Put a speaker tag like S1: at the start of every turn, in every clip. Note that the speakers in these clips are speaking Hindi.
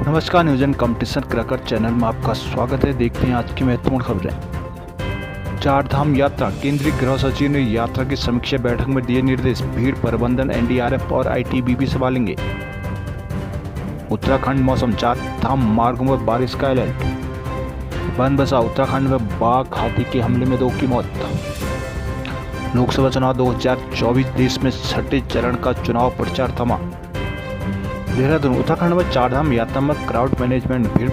S1: नमस्कार, news and competition cracker channel में आपका स्वागत है। देखते हैं आज की महत्वपूर्ण खबरें। चार धाम यात्रा, केंद्रीय गृह सचिव ने यात्रा की समीक्षा बैठक में दिए निर्देश। भीड़ प्रबंधन एनडीआरएफ और आईटीबीपी संभालेंगे। उत्तराखंड मौसम, चार धाम मार्गों पर बारिश का अलर्ट। बन बसा, उत्तराखंड में बाघ हाथी के हमले में 2 की मौत। लोकसभा चुनाव 2024, देश में छठे चरण का चुनाव प्रचार थमा। देहरादून, उत्तराखंड में चारधाम यात्रा में क्राउड मैनेजमेंट, भीड़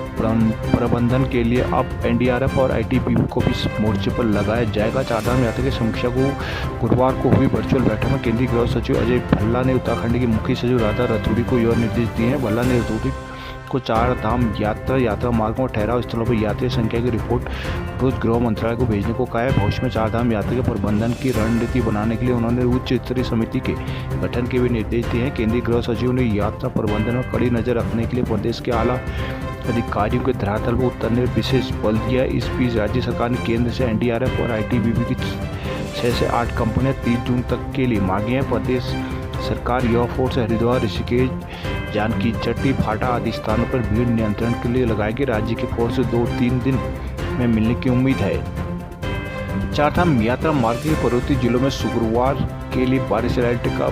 S1: प्रबंधन के लिए अब एनडीआरएफ और आईटीबीपी को भी मोर्चे पर लगाया जाएगा। चारधाम यात्रा की समीक्षा को गुरुवार को हुई वर्चुअल बैठक में केंद्रीय गृह सचिव अजय भल्ला ने उत्तराखंड के मुख्य सचिव राधा रतूड़ी को यह निर्देश दिए हैं। भल्ला ने रतूड़ी को चार धाम यात्रा मार्गों और ठहराव स्थलों पर यात्री संख्या की रिपोर्ट रोज गृह मंत्रालय को भेजने को कहा है। भविष्य में चार धाम यात्रा के प्रबंधन की रणनीति बनाने के लिए उन्होंने उच्च स्तरीय समिति के गठन के भी निर्देश दिए हैं। केंद्रीय गृह सचिव ने यात्रा प्रबंधन में कड़ी नजर रखने के लिए प्रदेश के आला अधिकारियों के धरातल पर उतरने विशेष बल दिया। इस बीच राज्य सरकार ने केंद्र से एनडीआरएफ और आईटीबीपी की 6 से 8 कंपनियां 30 जून तक के लिए मांगी हैं। प्रदेश सरकार यह फोर्स हरिद्वार, ऋषिकेश, जानकी चट्टी, फाटा आदि स्थानों पर भीड़ नियंत्रण के लिए लगाएगी। राज्य की फोर्स से 2-3 दिन में मिलने की उम्मीद है। चारधाम यात्रा मार्ग के पर्वतीय जिलों में शुक्रवार के लिए बारिश अलर्ट का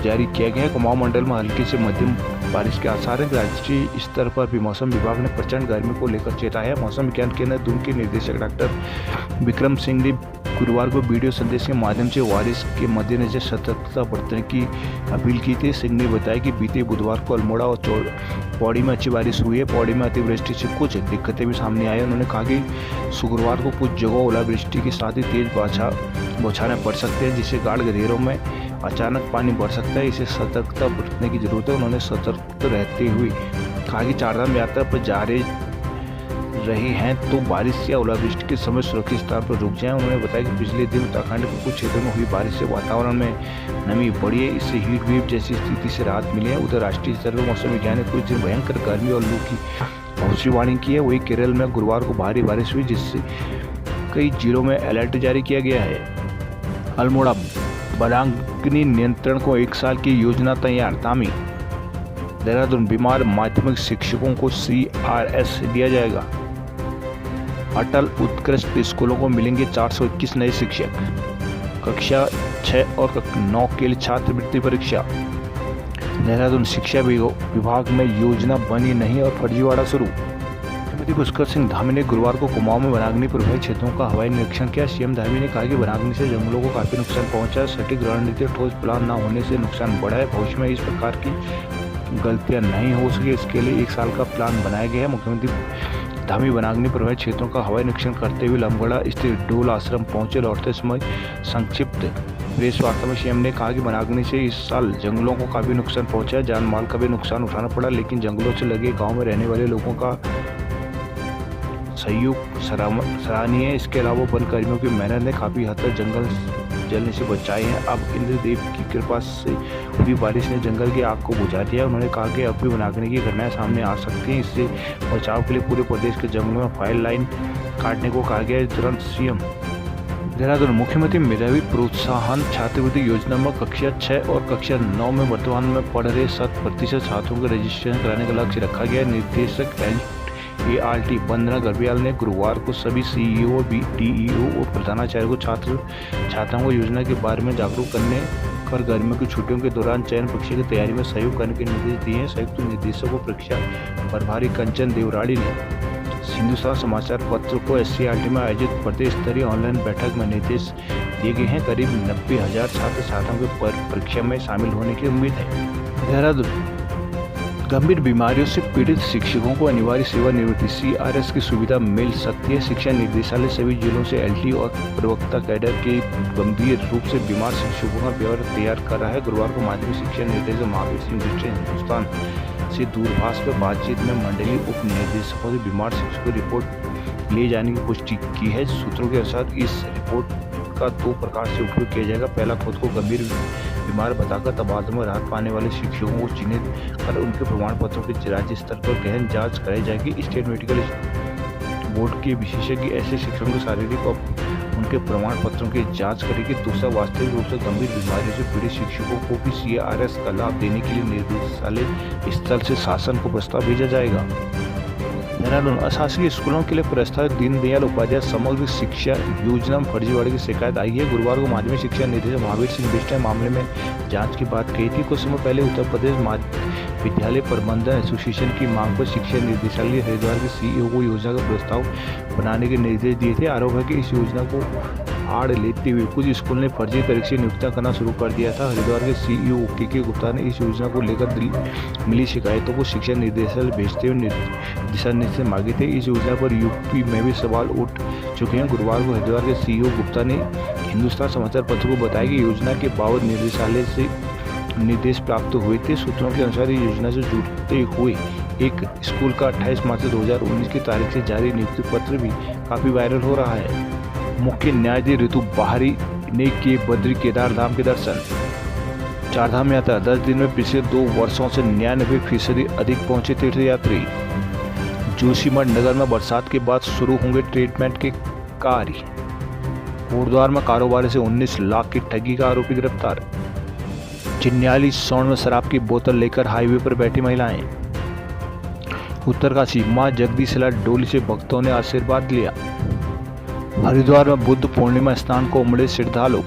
S1: जारी किया गया है। कुमाऊं मंडल में हल्की से मध्यम बारिश के आसार हैं। राष्ट्रीय स्तर पर भी मौसम विभाग ने प्रचंड गर्मी को लेकर चेताया है। मौसम विज्ञान केंद्र दून के निदेशक डॉक्टर विक्रम सिंह ने गुरुवार को वीडियो संदेश के माध्यम से बारिश के मद्देनजर सतर्कता बरतने की अपील की थी। सिंह ने बताया कि बीते बुधवार को अल्मोड़ा और पौड़ी में अच्छी बारिश हुई है। पौड़ी में अतिवृष्टि से कुछ दिक्कतें भी सामने आई। उन्होंने कहा कि शुक्रवार को कुछ जगहों ओलावृष्टि के साथ ही तेज बौछारें पड़ सकते हैं, जिससे गाढ़ गधेरों में अचानक पानी बढ़ सकता है। इसे सतर्कता बरतने की जरूरत है। उन्होंने सतर्क रहते हुए कहा कि चारधाम यात्रा पर जा रहे हैं तो बारिश या ओलावृष्टि के समय सुरक्षित स्थान पर रुक जाएं। उन्होंने बताया कि पिछले दिन उत्तराखंड के कुछ क्षेत्रों में हुई बारिश से वातावरण में नमी बढ़ी है। इससे हीट वेव जैसी स्थिति से राहत मिली है। उधर राष्ट्रीय स्तर पर मौसम विज्ञान ने कुछ दिन भयंकर गर्मी और लू की भविष्यवाणी की है। वही केरल में गुरुवार को भारी बारिश हुई, जिससे कई जिलों में अलर्ट जारी किया गया है। अल्मोड़ा, वनाग्नि नियंत्रण को 1 साल की योजना तैयार, तामी। देहरादून, बीमार माध्यमिक शिक्षकों को CRS दिया जाएगा। अटल उत्कृष्ट स्कूलों को मिलेंगे 421 नए शिक्षक। कक्षा 6 और 9 के लिए छात्रवृत्ति परीक्षा। देहरादून, शिक्षा विभाग में योजना बनी नहीं और फर्जीवाड़ा शुरू। मुख्यमंत्री पुष्कर सिंह धामी ने गुरुवार को कुमाऊं में वनाग्नि प्रभावित क्षेत्रों का हवाई निरीक्षण किया। सीएम धामी ने कहा कि वनाग्नि से जंगलों को काफी नुकसान पहुंचा है। सटीक रणनीति और ठोस प्लान न होने से नुकसान बढ़ा है। भविष्य में इस प्रकार की गलतियां नहीं हो सके, इसके लिए 1 साल का प्लान बनाया गया है। मुख्यमंत्री धामी वनाग्नि प्रभावित क्षेत्रों का हवाई निरीक्षण करते हुए लमगड़ा स्थित डोल आश्रम पहुंचे। लौटते समय संक्षिप्त प्रेस वार्ता में सीएम ने कहा कि वनाग्नि से इस साल जंगलों को काफी नुकसान पहुंचा है। जान माल का भी नुकसान उठाना पड़ा, लेकिन जंगलों से लगे गांव में रहने वाले लोगों का सहयोग सराहनीय है। इसके अलावा वन कर्मियों की मेहनत ने काफी हद तक जंगल जलने से बचाए हैं। अब इंद्रदेव की कृपा से हुई बारिश ने जंगल की आग को बुझा दिया। उन्होंने कहा कि अब भी वनाग्नि की घटनाएं सामने आ सकती हैं। इससे बचाव के लिए पूरे प्रदेश के जंगलों में फायर लाइन काटने को कहा गया है। तुरंत सीएम देहरादून, मुख्यमंत्री मेधावी प्रोत्साहन छात्रवृत्ति योजना में कक्षा 6 और कक्षा 9 में वर्तमान में पढ़ रहे 7% छात्रों का रजिस्ट्रेशन कराने का लक्ष्य रखा गया है। निर्देशक ART वंदना गर्ब्याल ने गुरुवार को सभी CEO, DEO और प्रधानाचार्य को छात्राओं को योजना के बारे में जागरूक करने पर गर्मियों की छुट्टियों के दौरान चयन परीक्षा की तैयारी में सहयोग करने के निर्देश दिए हैं। संयुक्त निदेशक को परीक्षा प्रभारी कंचन देवराड़ी ने हिंदुस्तान समाचार पत्र को SCRT में आयोजित प्रदेश स्तरीय ऑनलाइन बैठक में निर्देश दिए गए हैं। करीब 90,000 छात्रों के परीक्षा में शामिल होने की उम्मीद है। देहरादून, गंभीर बीमारियों से पीड़ित शिक्षकों को अनिवार्य सेवानिवृत्ति CRS की सुविधा मिल सकती है। शिक्षा निदेशालय सभी जिलों से LT और प्रवक्ता कैडर के गंभीर रूप से बीमार शिक्षकों का ब्यौरा तैयार कर रहा है। गुरुवार को माध्यमिक शिक्षा निर्देशक महावीर सिंह बिष्ट हिंदुस्तान से दूरभाष पर बातचीत में मंडलीय उप निर्देशकों से बीमार शिक्षकों की रिपोर्ट लिए जाने की पुष्टि की है। सूत्रों के अनुसार इस रिपोर्ट का 2 प्रकार से उपयोग किया जाएगा। पहला, खुद को गंभीर बीमार बताकर तबादलों में राहत पाने वाले शिक्षकों को चिन्हित कर उनके प्रमाण पत्रों की राज्य स्तर पर गहन जांच कराई जाएगी। स्टेट मेडिकल बोर्ड के विशेषज्ञ ऐसे शिक्षकों के शारीरिक और उनके प्रमाण पत्रों की जांच करेगी। दूसरा, वास्तविक रूप से गंभीर बीमारियों से पीड़ित शिक्षकों को भी CRS का लाभ देने के लिए निदेशालय स्तर से शासन को प्रस्ताव भेजा जाएगा। देहरादून अशासकीय स्कूलों के लिए प्रस्तावित दीनदयाल उपाध्याय समग्र शिक्षा योजना में फर्जीवाड़े की शिकायत आई है। गुरुवार को माध्यमिक शिक्षा निदेशक महावीर सिंह बिष्ट ने मामले में जांच की बात कही थी। कुछ समय पहले उत्तर प्रदेश विद्यालय प्रबंधन एसोसिएशन की मांग पर शिक्षा निदेशालय हरिद्वार के CEO को योजना का प्रस्ताव बनाने के निर्देश दिए थे। आरोप है कि इस योजना को आड़ लेते हुए कुछ स्कूल ने फर्जी तरीके से नियुक्तियां करना शुरू कर दिया था। हरिद्वार के CEO KK गुप्ता ने इस योजना को लेकर मिली शिकायतों को शिक्षा निदेशालय भेजते हुए दिशा निर्देश मांगे थे। इस योजना पर यूपी में भी सवाल उठ चुके हैं। गुरुवार को हरिद्वार के CEO गुप्ता ने हिंदुस्तान समाचार पत्र को बताया कि योजना के बाबत निदेशालय से निर्देश प्राप्त हुए थे। सूत्रों के अनुसार इस योजना से जुड़ते हुए एक स्कूल का 28 मार्च 2019 की तारीख से जारी नियुक्ति पत्र भी काफी वायरल हो रहा है। मुख्य न्यायाधीश ऋतु बाहरी ने किए बद्री केदार धाम के दर्शन। चारधाम यात्रा 10 दिन में पिछले 2 वर्षों से 99% अधिक पहुंचे तीर्थयात्री। जोशीमठ नगर में बरसात के बाद शुरू होंगे ट्रीटमेंट के कार्य। कोटद्वार में कारोबारी से 19 लाख की ठगी का आरोपी गिरफ्तार। चिन्याली सौंड में शराब की बोतल लेकर हाईवे पर बैठी महिलाएं। उत्तरकाशी मां जगदीशला डोली से भक्तों ने आशीर्वाद लिया। हरिद्वार में बुद्ध पूर्णिमा स्नान को उमड़े श्रद्धालु।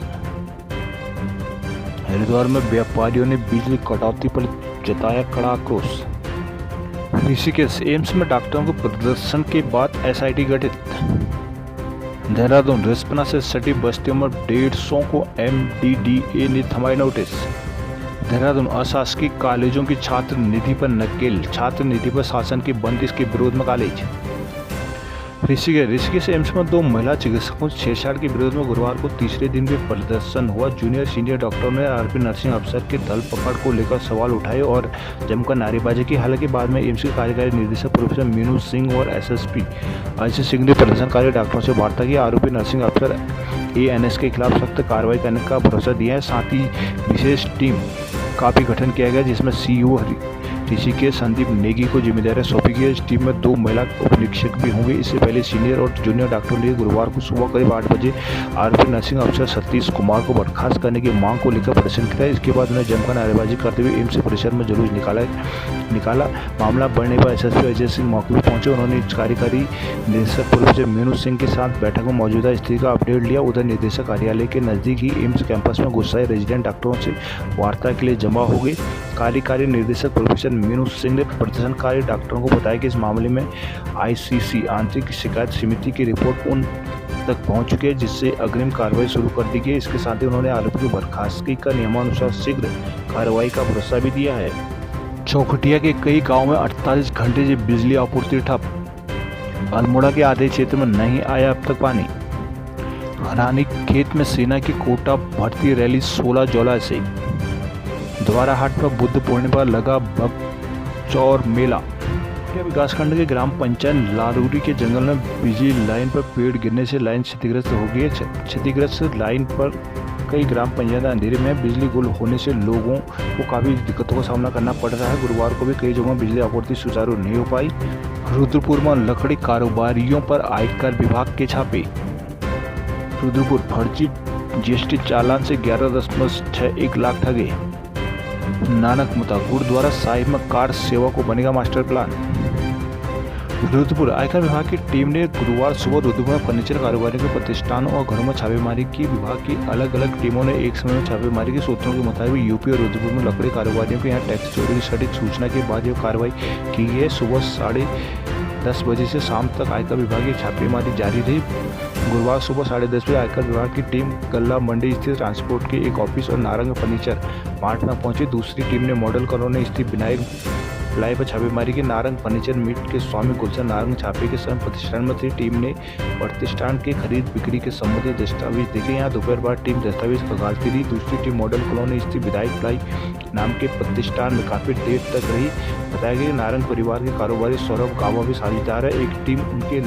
S1: हरिद्वार में व्यापारियों ने बिजली कटौती पर जताया कड़ा आक्रोश। ऋषिकेश एम्स में डॉक्टरों को प्रदर्शन के बाद SIT गठित। देहरादून रिस्पना से सटी बस्तियों में 150 को MDDA ने थमाई नोटिस। देहरादून अशासकीय कॉलेजों की छात्र निधि पर नकेल। छात्र निधि पर शासन की बंदिश के विरोध में कॉलेज। ऋषिकेश एम्स में 2 महिला चिकित्सकों से छेड़छाड़ के विरोध में गुरुवार को तीसरे दिन भी प्रदर्शन हुआ। जूनियर सीनियर डॉक्टरों ने आरोपी नर्सिंग अफसर के धर पकड़ को लेकर सवाल उठाए और जमकर नारेबाजी की। हालांकि बाद में एम्स के कार्यकारी निदेशक प्रोफेसर मीनू सिंह और SSP अजय सिंह ने प्रदर्शनकारी डॉक्टरों से वार्ता की। आरोपी नर्सिंग अफसर ANS के खिलाफ सख्त कार्रवाई करने का भरोसा दिया है। साथ ही विशेष टीम का भी गठन किया गया जिसमें CEO ऋषिकेश संदीप नेगी को जिम्मेदारी सौंपी गई। इस टीम में 2 महिला उपनिरीक्षक भी होंगे। इससे पहले सीनियर और जूनियर डॉक्टरों ने गुरुवार को सुबह करीब 8 बजे आरोपी नर्सिंग अफसर सतीश कुमार को बर्खास्त करने की मांग को लेकर प्रदर्शन किया। इसके बाद उन्हें जमकर नारेबाजी करते हुए एम्स परिसर में जुलूस निकाला। मामला बढ़ने पर SSP अजय सिंह मौके पर पहुंचे। उन्होंने कार्यकारी निदेशक प्रोफेसर मीनू सिंह के साथ बैठक में मौजूदा स्थिति का अपडेट लिया। उधर निदेशक कार्यालय के नजदीक ही एम्स कैंपस में गुस्साए रेजिडेंट डॉक्टरों से वार्ता के लिए जमा हो गए। कार्यकारी निदेशक प्रोफेसर मीनू सिंह ने प्रदर्शनकारी डॉक्टरों को बताया कि इस मामले में ICC आंतरिक शिकायत समिति की रिपोर्ट उन तक पहुंच चुकी है जिससे अग्रिम कार्रवाई शुरू कर दी गई। इसके साथ ही उन्होंने आरोपी की बर्खास्तगी का नियमानुसार शीघ्र कार्रवाई का भरोसा भी दिया है। चौखटिया के कई गाँव में 48 घंटे से बिजली आपूर्ति ठप। अल्मोड़ा के आधे क्षेत्र में नहीं आया अब तक पानी। रानी खेत में सेना की कोटा भर्ती रैली 16 जुलाई से। द्वाराहाट में बुद्ध पूर्णिमा पर लगा बगचौर मेला। विकासखंड के ग्राम पंचायत लारूरी के जंगल में बिजली लाइन पर पेड़ गिरने से लाइन क्षतिग्रस्त हो गई है। क्षतिग्रस्त लाइन पर कई ग्राम पंचायत अंधेरे में बिजली गुल होने से लोगों को काफ़ी दिक्कतों का सामना करना पड़ रहा है। गुरुवार को भी कई जगहों बिजली आपूर्ति सुचारू नहीं हो पाई। रुद्रपुर में लकड़ी कारोबारियों पर आयकर विभाग के छापे। रुद्रपुर फर्जी GST चालान से 11.61 लाख ठगे। नानक मुता गुरुद्वारा साहिब में कार सेवा को बनेगा मास्टर प्लान। रुद्रपुर आयकर विभाग की टीम ने गुरुवार सुबह रुद्रपुर में फर्नीचर कारोबारियों के प्रतिष्ठानों और घरों में छापेमारी की। विभाग की अलग अलग टीमों ने एक समय में छापेमारी की। सूत्रों के मुताबिक यूपी और रुद्रपुर में लकड़ी कारोबारियों के यहाँ टैक्स चोरी की सटीक सूचना के बाद यह कार्रवाई की गई है। सुबह 10:30 बजे से शाम तक आयकर विभाग की छापेमारी जारी रही। गुरुवार सुबह 10:30 बजे आयकर विभाग की टीम गल्ला मंडी स्थित ट्रांसपोर्ट के एक ऑफिस और नारंग फर्नीचर मार्ट में पहुंची। दूसरी टीम ने मॉडल कॉलोनी स्थित विनायक प्लाई पर छापेमारी की। नारंग फर्नीचर मीट के स्वामी गुलशन नारंग छापे के समय प्रतिष्ठान में थी। टीम ने प्रतिष्ठान के खरीद बिक्री के संबंधित दस्तावेज देखे। यहाँ दोपहर बाद टीम दस्तावेज खंगालती रही। दूसरी टीम मॉडल कॉलोनी स्थित विधायक प्लाई नाम के प्रतिष्ठान में काफी देर तक रही। बताया गया कि नारंग परिवार के कारोबारी सौरभ गावा भी साझेदार है। एक टीम उनके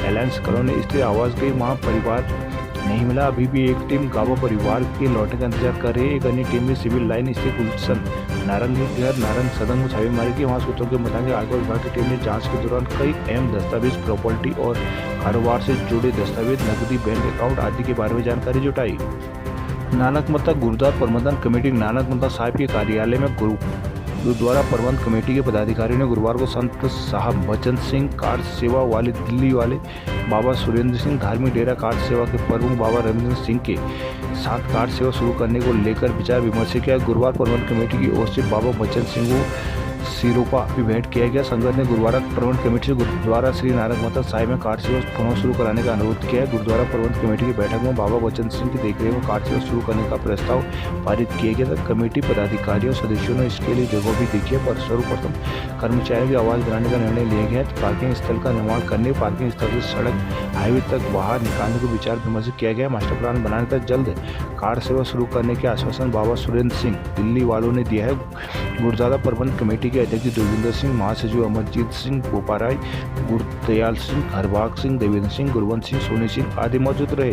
S1: अलायंस कॉलोनी स्थित आवास गई, वहाँ परिवार नहीं मिला। अभी भी एक टीम गावा परिवार के लौटने का इंतजार कर रही है। एक अन्य टीम में सिविल लाइन स्थित गुलशन नारंगीगढ़ नारंग सदन में छापेमारी की। वहाँ सूत्रों के मुताबिक आयकर विभाग की टीम ने जांच के दौरान कई अहम दस्तावेज, प्रॉपर्टी और कारोबार से जुड़े दस्तावेज, नकदी, बैंक अकाउंट आदि के बारे में जानकारी जुटाई। नानक मत्ता गुरुद्वारा प्रबंधन कमेटी नानक मत्ता साहिब के कार्यालय में गुरुद्वारा प्रबंध कमेटी के पदाधिकारियों ने गुरुवार को संत साहब बचन सिंह, कार सेवा वाले दिल्ली वाले बाबा सुरेंद्र सिंह, धार्मिक डेरा कार सेवा के प्रमुख बाबा रविंद्र सिंह के साथ कार सेवा शुरू करने को लेकर विचार विमर्श किया। गुरुवार प्रबंध कमेटी की ओर से बाबा बचन सिंह को सिरोपा भी भेंट किया गया। संगठन ने गुरुद्वारा प्रबंध कमेटी से गुरुद्वारा श्री नानक मत्ता साहिब में कार सेवा पुनः शुरू कराने का अनुरोध किया है। गुरुद्वारा प्रबंध कमेटी की बैठक में बाबा बचन सिंह की देखरेख में कार सेवा शुरू करने का प्रस्ताव पारित किया गया था। कमेटी पदाधिकारियों सदस्यों ने इसके लिए जगह भी देखी है, पर सर्वप्रथम कर्मचारियों की आवाज बनाने का निर्णय लिया गया है। पार्किंग स्थल का निर्माण करने, पार्किंग स्थल से सड़क हाईवे तक बाहर निकालने को विचार विमर्श किया गया। मास्टर प्लान बनाने तक जल्द कार सेवा शुरू करने के आश्वासन बाबा सुरेंद्र सिंह दिल्ली वालों ने दिया है। गुरुद्वारा प्रबंध कमेटी के अध्यक्ष देवेंद्र सिंह, महासचिव अमरजीत सिंह, गोपाराय, गुरदयाल सिंह, हरबाग सिंह, देवेंद्र सिंह, गुरवंत सिंह, सोनी सिंह आदि मौजूद रहे।